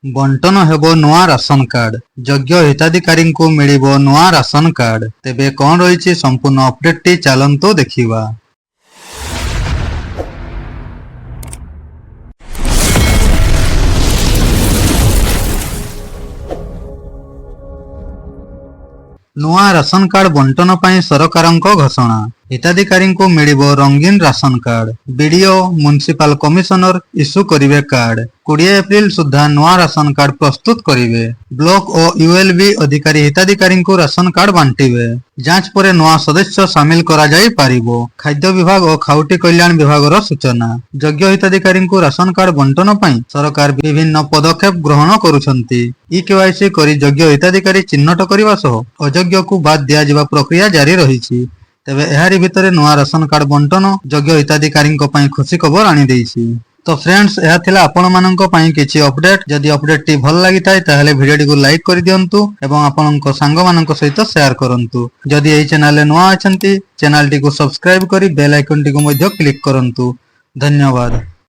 बंटन हेबो नुआ ration card. योग्य हिताधिकारी को मिलिबो नुआ राशन कार्ड। तेबे कौन रही संपूर्ण अपडेट टी चलंतु देखिबा। नुआ राशन कार्ड बंटन पर सरकार घोषणा। हिताधिकारी को मिलिबो रंगीन ration card. BDO municipal commissioner issue करिवे कार्ड। 20 एप्रिल सुधा नुआ राशन कार्ड प्रस्तुत करिवे। ब्लॉक और यूएलबी अधिकारी हिताधिकारी को राशन कार्ड बांटिवे। जांच पर नुआ सदस्य सामिल करा जाई पारिबो। खाद्य विभाग और खाउटी कल्याण विभाग सूचना। योग्य हिताधिकारी को राशन कार्ड बंटन पर सरकार विभिन्न पदक्षेप ग्रहण करुछंती। ई-केवाईसी करी योग्य हिताधिकारी चिन्हट करने सह अयोग्य को बाद दिया प्रक्रिया जारी रही। तेबे एहारी भितरे नुआ राशन कार्ड बंटन योग्य हिताधिकारी खुशी खबर आनी देइछि। तो फ्रेंड्स यह थिला आपण माननक पई किछि अपडेट। जदि अपडेट टी भल लागि थाए ताहेले भिडियो को लाइक कर दियंतु एवं आपनक सांग माननक सहित शेयर करंतु। जदि एही चैनल नुआ अछंती चैनल टी को सब्सक्राइब करी बेल आइकन टी को मध्य क्लिक करंतु। धन्यवाद।